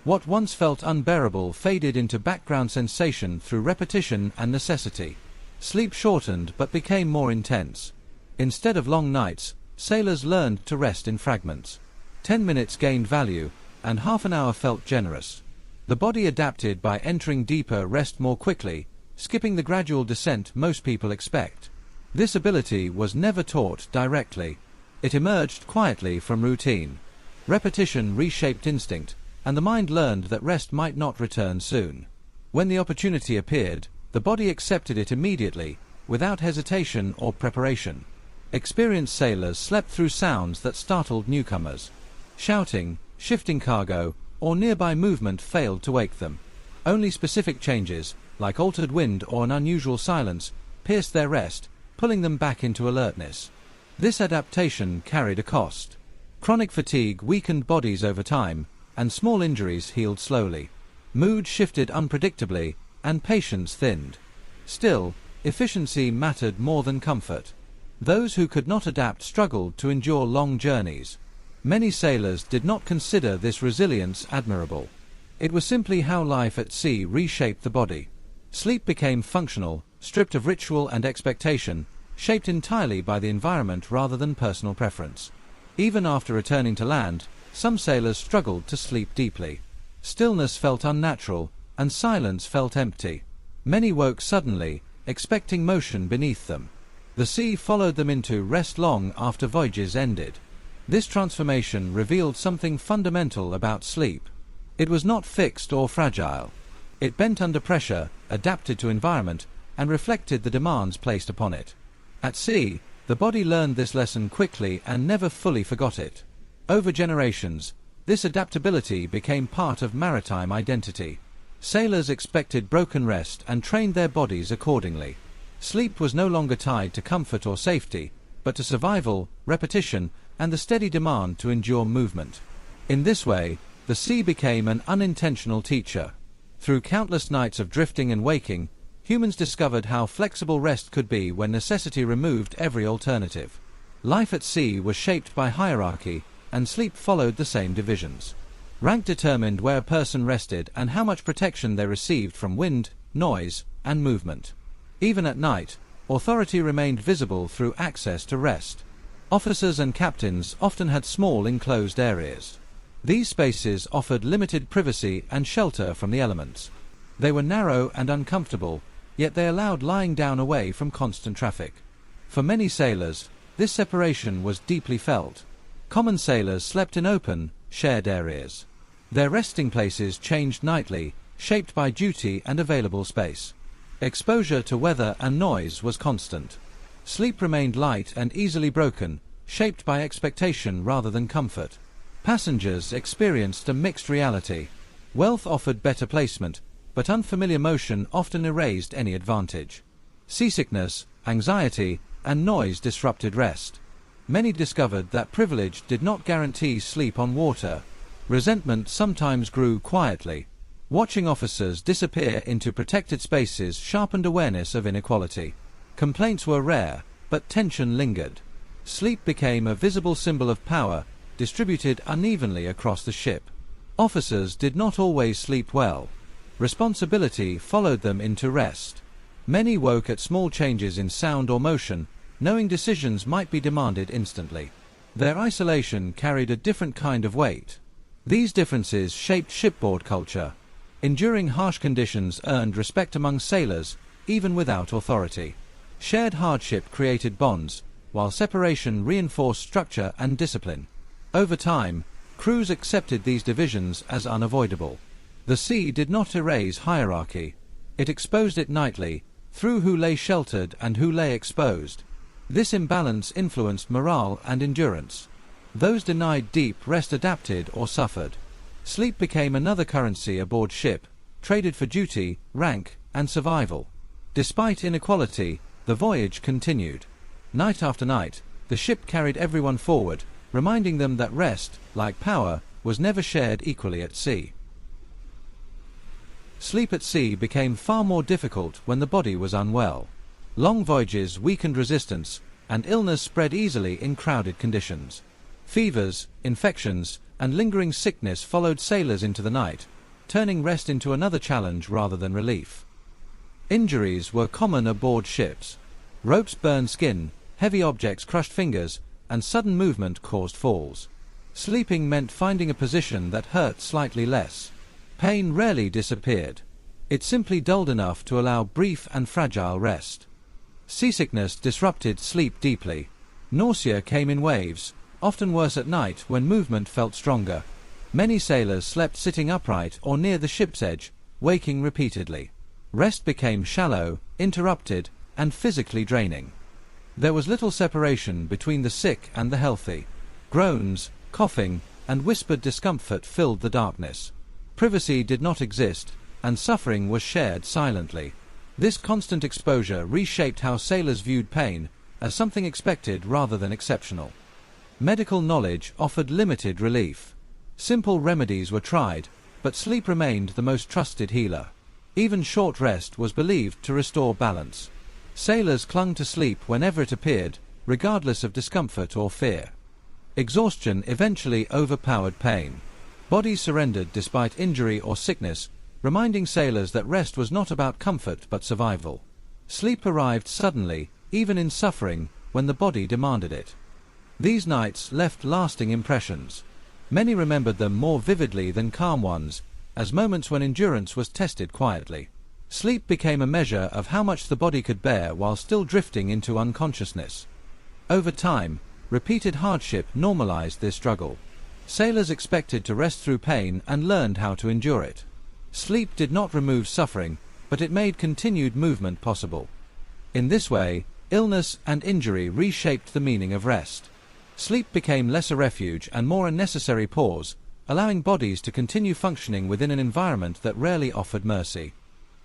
What once felt unbearable faded into background sensation through repetition and necessity. Sleep shortened but became more intense. Instead of long nights, sailors learned to rest in fragments. 10 minutes gained value, and half an hour felt generous. The body adapted by entering deeper rest more quickly, skipping the gradual descent most people expect. This ability was never taught directly. It emerged quietly from routine. Repetition reshaped instinct, and the mind learned that rest might not return soon. When the opportunity appeared, the body accepted it immediately, without hesitation or preparation. Experienced sailors slept through sounds that startled newcomers. Shouting, shifting cargo, or nearby movement failed to wake them. Only specific changes, like altered wind or an unusual silence, pierced their rest, pulling them back into alertness. This adaptation carried a cost. Chronic fatigue weakened bodies over time, and small injuries healed slowly. Mood shifted unpredictably, and patience thinned. Still, efficiency mattered more than comfort. Those who could not adapt struggled to endure long journeys. Many sailors did not consider this resilience admirable. It was simply how life at sea reshaped the body. Sleep became functional, stripped of ritual and expectation, shaped entirely by the environment rather than personal preference. Even after returning to land, some sailors struggled to sleep deeply. Stillness felt unnatural, and silence felt empty. Many woke suddenly, expecting motion beneath them. The sea followed them into rest long after voyages ended. This transformation revealed something fundamental about sleep. It was not fixed or fragile. It bent under pressure, adapted to environment, and reflected the demands placed upon it. At sea, the body learned this lesson quickly and never fully forgot it. Over generations, this adaptability became part of maritime identity. Sailors expected broken rest and trained their bodies accordingly. Sleep was no longer tied to comfort or safety, but to survival, repetition, and the steady demand to endure movement. In this way, the sea became an unintentional teacher. Through countless nights of drifting and waking, humans discovered how flexible rest could be when necessity removed every alternative. Life at sea was shaped by hierarchy, and sleep followed the same divisions. Rank determined where a person rested and how much protection they received from wind, noise, and movement. Even at night, authority remained visible through access to rest. Officers and captains often had small enclosed areas. These spaces offered limited privacy and shelter from the elements. They were narrow and uncomfortable, yet they allowed lying down away from constant traffic. For many sailors, this separation was deeply felt. Common sailors slept in open, shared areas. Their resting places changed nightly, shaped by duty and available space. Exposure to weather and noise was constant. Sleep remained light and easily broken, shaped by expectation rather than comfort. Passengers experienced a mixed reality. Wealth offered better placement, but unfamiliar motion often erased any advantage. Seasickness, anxiety, and noise disrupted rest. Many discovered that privilege did not guarantee sleep on water. Resentment sometimes grew quietly. Watching officers disappear into protected spaces sharpened awareness of inequality. Complaints were rare, but tension lingered. Sleep became a visible symbol of power, distributed unevenly across the ship. Officers did not always sleep well. Responsibility followed them into rest. Many woke at small changes in sound or motion, knowing decisions might be demanded instantly. Their isolation carried a different kind of weight. These differences shaped shipboard culture. Enduring harsh conditions earned respect among sailors, even without authority. Shared hardship created bonds, while separation reinforced structure and discipline. Over time, crews accepted these divisions as unavoidable. The sea did not erase hierarchy. It exposed it nightly, through who lay sheltered and who lay exposed. This imbalance influenced morale and endurance. Those denied deep rest adapted or suffered. Sleep became another currency aboard ship, traded for duty, rank, and survival. Despite inequality, the voyage continued. Night after night, the ship carried everyone forward, reminding them that rest, like power, was never shared equally at sea. Sleep at sea became far more difficult when the body was unwell. Long voyages weakened resistance, and illness spread easily in crowded conditions. Fevers, infections, and lingering sickness followed sailors into the night, turning rest into another challenge rather than relief. Injuries were common aboard ships. Ropes burned skin, heavy objects crushed fingers, and sudden movement caused falls. Sleeping meant finding a position that hurt slightly less. Pain rarely disappeared. It simply dulled enough to allow brief and fragile rest. Seasickness disrupted sleep deeply. Nausea came in waves, often worse at night when movement felt stronger. Many sailors slept sitting upright or near the ship's edge, waking repeatedly. Rest became shallow, interrupted, and physically draining. There was little separation between the sick and the healthy. Groans, coughing, and whispered discomfort filled the darkness. Privacy did not exist, and suffering was shared silently. This constant exposure reshaped how sailors viewed pain, as something expected rather than exceptional. Medical knowledge offered limited relief. Simple remedies were tried, but sleep remained the most trusted healer. Even short rest was believed to restore balance. Sailors clung to sleep whenever it appeared, regardless of discomfort or fear. Exhaustion eventually overpowered pain. Bodies surrendered despite injury or sickness, reminding sailors that rest was not about comfort but survival. Sleep arrived suddenly, even in suffering, when the body demanded it. These nights left lasting impressions. Many remembered them more vividly than calm ones, as moments when endurance was tested quietly. Sleep became a measure of how much the body could bear while still drifting into unconsciousness. Over time, repeated hardship normalized this struggle. Sailors expected to rest through pain and learned how to endure it. Sleep did not remove suffering, but it made continued movement possible. In this way, illness and injury reshaped the meaning of rest. Sleep became less a refuge and more a necessary pause, allowing bodies to continue functioning within an environment that rarely offered mercy.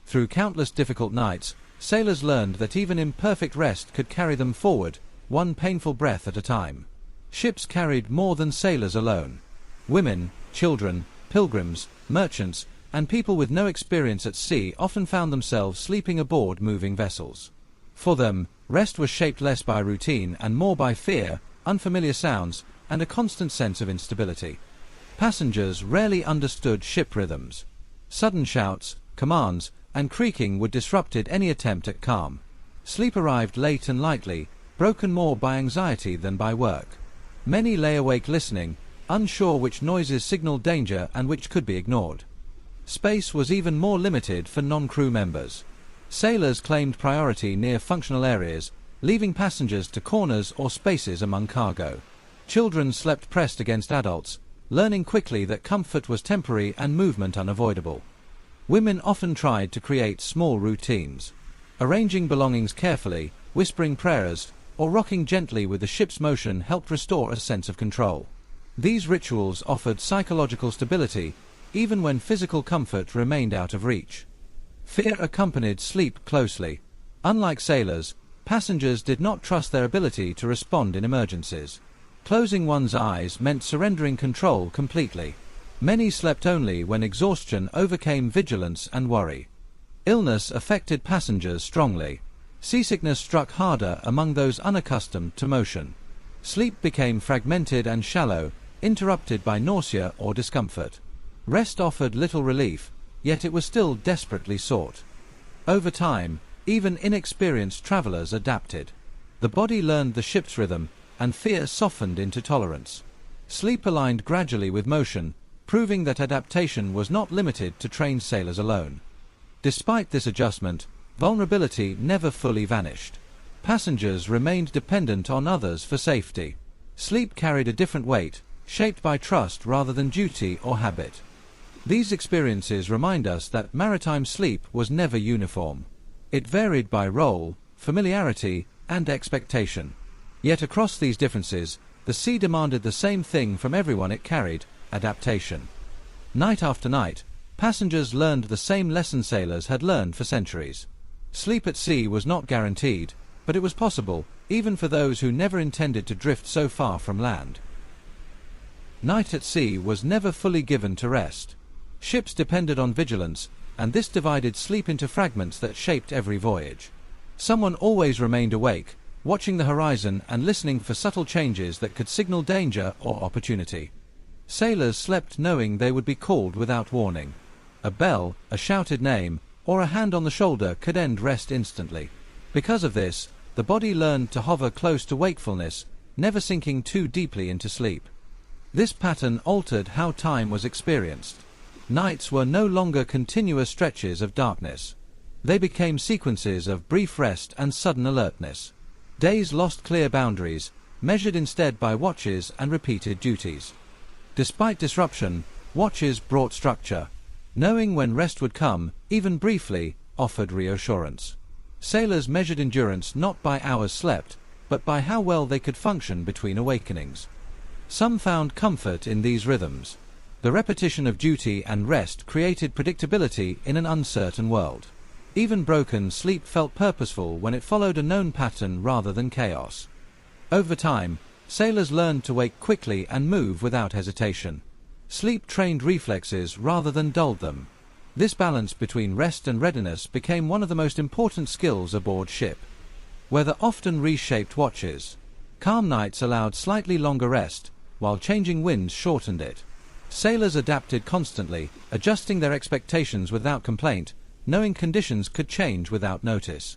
Through countless difficult nights, sailors learned that even imperfect rest could carry them forward, one painful breath at a time. Ships carried more than sailors alone. Women, children, pilgrims, merchants, and people with no experience at sea often found themselves sleeping aboard moving vessels. For them, rest was shaped less by routine and more by fear, unfamiliar sounds, and a constant sense of instability. Passengers rarely understood ship rhythms. Sudden shouts, commands, and creaking would disrupted any attempt at calm. Sleep arrived late and lightly, broken more by anxiety than by work. Many lay awake listening, unsure which noises signaled danger and which could be ignored. Space was even more limited for non-crew members. Sailors claimed priority near functional areas, leaving passengers to corners or spaces among cargo. Children slept pressed against adults, learning quickly that comfort was temporary and movement unavoidable. Women often tried to create small routines. Arranging belongings carefully, whispering prayers, or rocking gently with the ship's motion helped restore a sense of control. These rituals offered psychological stability, even when physical comfort remained out of reach. Fear accompanied sleep closely. Unlike sailors, passengers did not trust their ability to respond in emergencies. Closing one's eyes meant surrendering control completely. Many slept only when exhaustion overcame vigilance and worry. Illness affected passengers strongly. Seasickness struck harder among those unaccustomed to motion. Sleep became fragmented and shallow, interrupted by nausea or discomfort. Rest offered little relief, yet it was still desperately sought. Over time, even inexperienced travelers adapted. The body learned the ship's rhythm, and fear softened into tolerance. Sleep aligned gradually with motion, proving that adaptation was not limited to trained sailors alone. Despite this adjustment, vulnerability never fully vanished. Passengers remained dependent on others for safety. Sleep carried a different weight, shaped by trust rather than duty or habit. These experiences remind us that maritime sleep was never uniform. It varied by role, familiarity, and expectation. Yet across these differences, the sea demanded the same thing from everyone it carried: adaptation. Night after night, passengers learned the same lesson sailors had learned for centuries. Sleep at sea was not guaranteed, but it was possible, even for those who never intended to drift so far from land. Night at sea was never fully given to rest. Ships depended on vigilance, and this divided sleep into fragments that shaped every voyage. Someone always remained awake, watching the horizon and listening for subtle changes that could signal danger or opportunity. Sailors slept knowing they would be called without warning. A bell, a shouted name, or a hand on the shoulder could end rest instantly. Because of this, the body learned to hover close to wakefulness, never sinking too deeply into sleep. This pattern altered how time was experienced. Nights were no longer continuous stretches of darkness. They became sequences of brief rest and sudden alertness. Days lost clear boundaries, measured instead by watches and repeated duties. Despite disruption, watches brought structure. Knowing when rest would come, even briefly, offered reassurance. Sailors measured endurance not by hours slept, but by how well they could function between awakenings. Some found comfort in these rhythms. The repetition of duty and rest created predictability in an uncertain world. Even broken sleep felt purposeful when it followed a known pattern rather than chaos. Over time, sailors learned to wake quickly and move without hesitation. Sleep trained reflexes rather than dulled them. This balance between rest and readiness became one of the most important skills aboard ship. Weather often reshaped watches. Calm nights allowed slightly longer rest, while changing winds shortened it. Sailors adapted constantly, adjusting their expectations without complaint, knowing conditions could change without notice.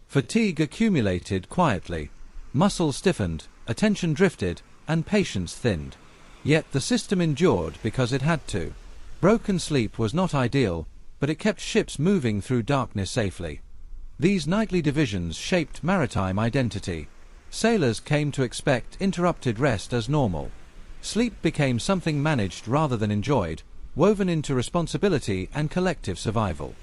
Fatigue accumulated quietly. Muscles stiffened, attention drifted, and patience thinned. Yet the system endured because it had to. Broken sleep was not ideal, but it kept ships moving through darkness safely. These nightly divisions shaped maritime identity. Sailors came to expect interrupted rest as normal. Sleep became something managed rather than enjoyed, woven into responsibility and collective survival.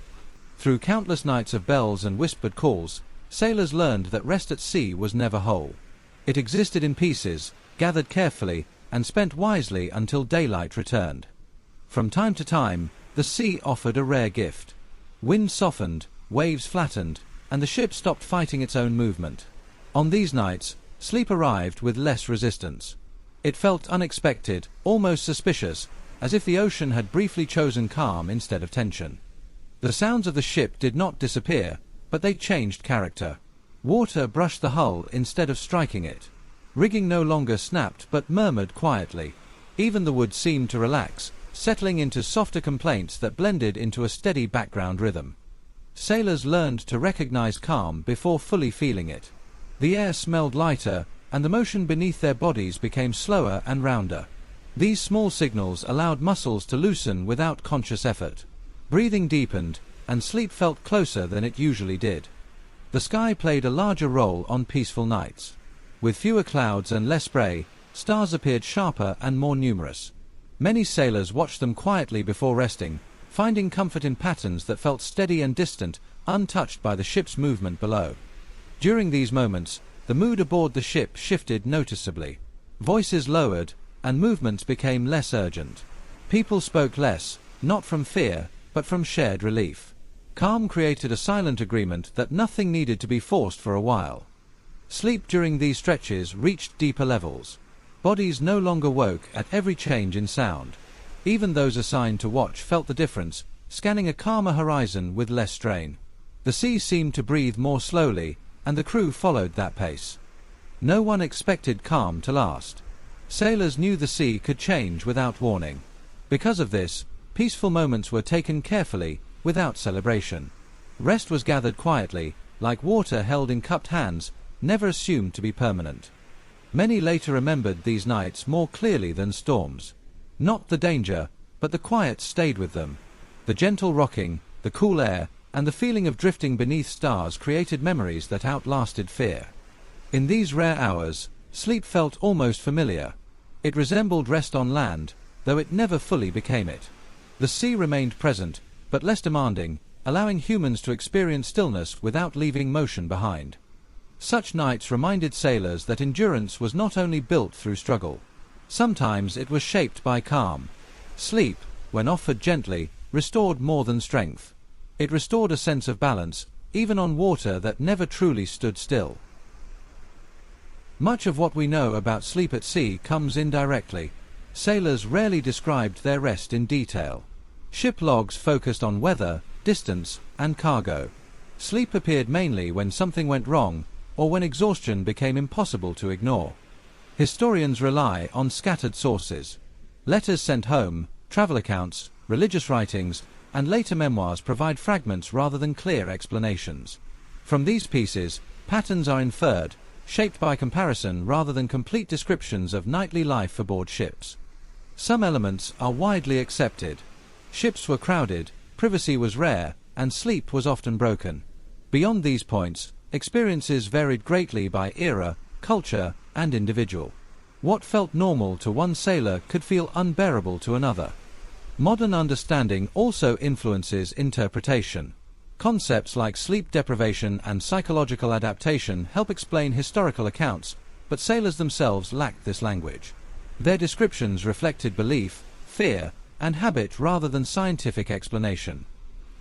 Through countless nights of bells and whispered calls, sailors learned that rest at sea was never whole. It existed in pieces, gathered carefully, and spent wisely until daylight returned. From time to time, the sea offered a rare gift. Wind softened, waves flattened, and the ship stopped fighting its own movement. On these nights, sleep arrived with less resistance. It felt unexpected, almost suspicious, as if the ocean had briefly chosen calm instead of tension. The sounds of the ship did not disappear, but they changed character. Water brushed the hull instead of striking it. Rigging no longer snapped but murmured quietly. Even the wood seemed to relax, settling into softer complaints that blended into a steady background rhythm. Sailors learned to recognize calm before fully feeling it. The air smelled lighter, and the motion beneath their bodies became slower and rounder. These small signals allowed muscles to loosen without conscious effort. Breathing deepened, and sleep felt closer than it usually did. The sky played a larger role on peaceful nights. With fewer clouds and less spray, stars appeared sharper and more numerous. Many sailors watched them quietly before resting, finding comfort in patterns that felt steady and distant, untouched by the ship's movement below. During these moments, the mood aboard the ship shifted noticeably. Voices lowered, and movements became less urgent. People spoke less, not from fear, but from shared relief. Calm created a silent agreement that nothing needed to be forced for a while. Sleep during these stretches reached deeper levels. Bodies no longer woke at every change in sound. Even those assigned to watch felt the difference, scanning a calmer horizon with less strain. The sea seemed to breathe more slowly, and the crew followed that pace. No one expected calm to last. Sailors knew the sea could change without warning. Because of this, peaceful moments were taken carefully, without celebration. Rest was gathered quietly, like water held in cupped hands, never assumed to be permanent. Many later remembered these nights more clearly than storms. Not the danger, but the quiet stayed with them. The gentle rocking, the cool air, and the feeling of drifting beneath stars created memories that outlasted fear. In these rare hours, sleep felt almost familiar. It resembled rest on land, though it never fully became it. The sea remained present, but less demanding, allowing humans to experience stillness without leaving motion behind. Such nights reminded sailors that endurance was not only built through struggle. Sometimes it was shaped by calm. Sleep, when offered gently, restored more than strength. It restored a sense of balance, even on water that never truly stood still. Much of what we know about sleep at sea comes indirectly. Sailors rarely described their rest in detail. Ship logs focused on weather, distance, and cargo. Sleep appeared mainly when something went wrong, or when exhaustion became impossible to ignore. Historians rely on scattered sources. Letters sent home, travel accounts, religious writings, and later memoirs provide fragments rather than clear explanations. From these pieces, patterns are inferred, shaped by comparison rather than complete descriptions of nightly life aboard ships. Some elements are widely accepted. Ships were crowded, privacy was rare, and sleep was often broken. Beyond these points, experiences varied greatly by era, culture, and individual. What felt normal to one sailor could feel unbearable to another. Modern understanding also influences interpretation. Concepts like sleep deprivation and psychological adaptation help explain historical accounts, but sailors themselves lacked this language. Their descriptions reflected belief, fear, and habit rather than scientific explanation.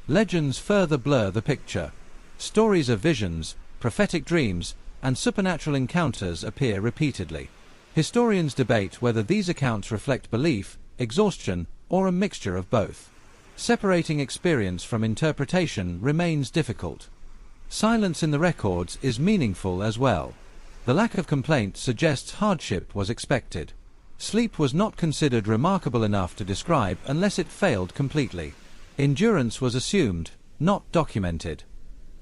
Legends further blur the picture. Stories of visions, prophetic dreams, and supernatural encounters appear repeatedly. Historians debate whether these accounts reflect belief, exhaustion, or a mixture of both. Separating experience from interpretation remains difficult. Silence in the records is meaningful as well. The lack of complaint suggests hardship was expected. Sleep was not considered remarkable enough to describe unless it failed completely. Endurance was assumed, not documented.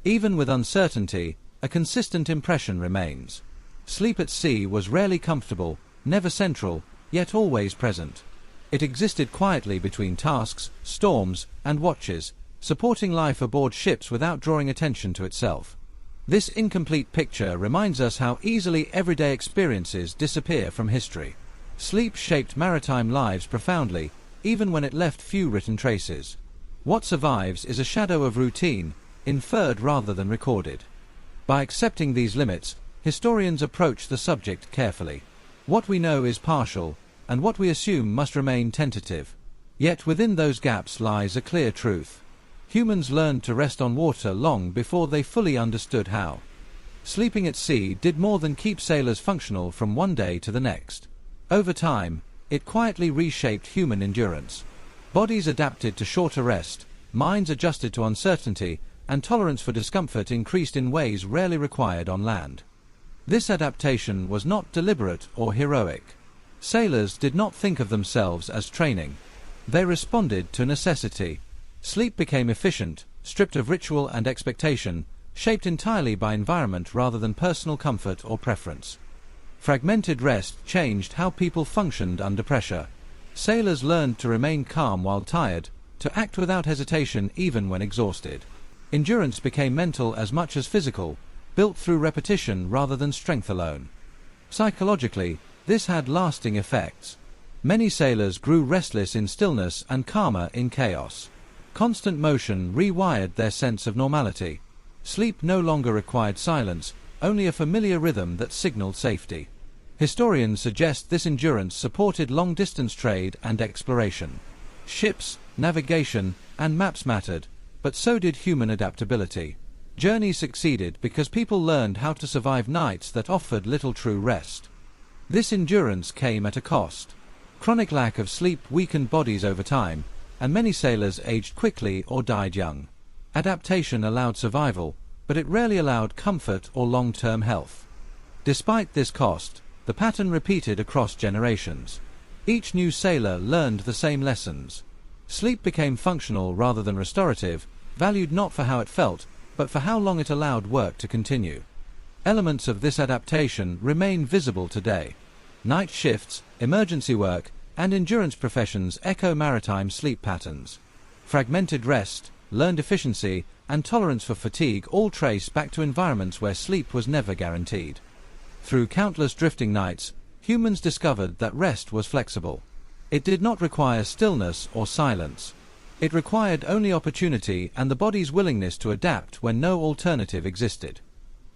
Even with uncertainty, a consistent impression remains. Sleep at sea was rarely comfortable, never central, yet always present. It existed quietly between tasks, storms, and watches, supporting life aboard ships without drawing attention to itself. This incomplete picture reminds us how easily everyday experiences disappear from history. Sleep shaped maritime lives profoundly, even when it left few written traces. What survives is a shadow of routine, inferred rather than recorded. By accepting these limits, historians approach the subject carefully. What we know is partial, and what we assume must remain tentative. Yet within those gaps lies a clear truth. Humans learned to rest on water long before they fully understood how. Sleeping at sea did more than keep sailors functional from one day to the next. Over time, it quietly reshaped human endurance. Bodies adapted to shorter rest, minds adjusted to uncertainty, and tolerance for discomfort increased in ways rarely required on land. This adaptation was not deliberate or heroic. Sailors did not think of themselves as training. They responded to necessity. Sleep became efficient, stripped of ritual and expectation, shaped entirely by environment rather than personal comfort or preference. Fragmented rest changed how people functioned under pressure. Sailors learned to remain calm while tired, to act without hesitation even when exhausted. Endurance became mental as much as physical, built through repetition rather than strength alone. Psychologically, this had lasting effects. Many sailors grew restless in stillness and calmer in chaos. Constant motion rewired their sense of normality. Sleep no longer required silence, only a familiar rhythm that signaled safety. Historians suggest this endurance supported long-distance trade and exploration. Ships, navigation, and maps mattered, but so did human adaptability. Journeys succeeded because people learned how to survive nights that offered little true rest. This endurance came at a cost. Chronic lack of sleep weakened bodies over time, and many sailors aged quickly or died young. Adaptation allowed survival, but it rarely allowed comfort or long-term health. Despite this cost, the pattern repeated across generations. Each new sailor learned the same lessons. Sleep became functional rather than restorative, valued not for how it felt, but for how long it allowed work to continue. Elements of this adaptation remain visible today. Night shifts, emergency work, and endurance professions echo maritime sleep patterns. Fragmented rest, learned efficiency, and tolerance for fatigue all trace back to environments where sleep was never guaranteed. Through countless drifting nights, humans discovered that rest was flexible. It did not require stillness or silence. It required only opportunity and the body's willingness to adapt when no alternative existed.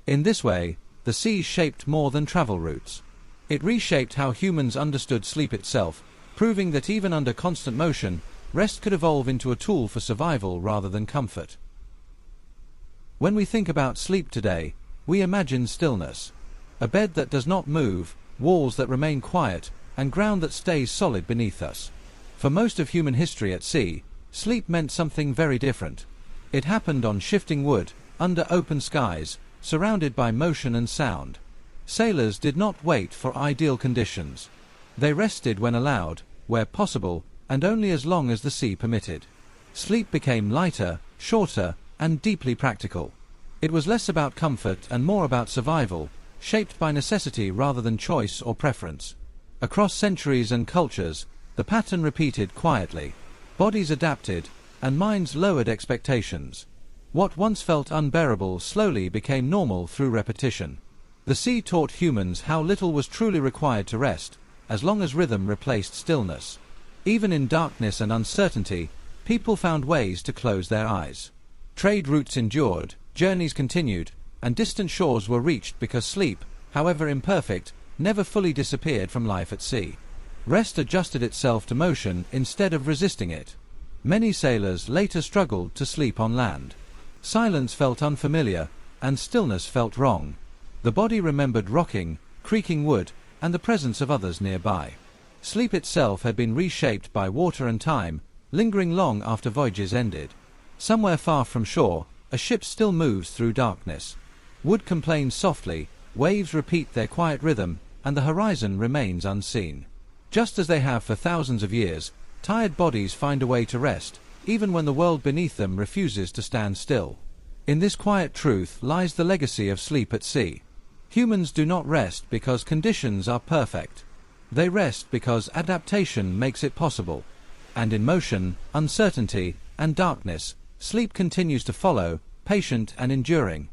In this way, the sea shaped more than travel routes. It reshaped how humans understood sleep itself, proving that even under constant motion, rest could evolve into a tool for survival rather than comfort. When we think about sleep today, we imagine stillness. A bed that does not move, walls that remain quiet, and ground that stays solid beneath us. For most of human history at sea, sleep meant something very different. It happened on shifting wood, under open skies, surrounded by motion and sound. Sailors did not wait for ideal conditions. They rested when allowed, where possible, and only as long as the sea permitted. Sleep became lighter, shorter, and deeply practical. It was less about comfort and more about survival, shaped by necessity rather than choice or preference. Across centuries and cultures, the pattern repeated quietly. Bodies adapted, and minds lowered expectations. What once felt unbearable slowly became normal through repetition. The sea taught humans how little was truly required to rest, as long as rhythm replaced stillness. Even in darkness and uncertainty, people found ways to close their eyes. Trade routes endured, journeys continued, and distant shores were reached because sleep, however imperfect, never fully disappeared from life at sea. Rest adjusted itself to motion instead of resisting it. Many sailors later struggled to sleep on land. Silence felt unfamiliar, and stillness felt wrong. The body remembered rocking, creaking wood, and the presence of others nearby. Sleep itself had been reshaped by water and time, lingering long after voyages ended. Somewhere far from shore, a ship still moves through darkness. Wood complains softly, waves repeat their quiet rhythm, and the horizon remains unseen. Just as they have for thousands of years, tired bodies find a way to rest, even when the world beneath them refuses to stand still. In this quiet truth lies the legacy of sleep at sea. Humans do not rest because conditions are perfect. They rest because adaptation makes it possible. And in motion, uncertainty, and darkness, sleep continues to follow, patient and enduring.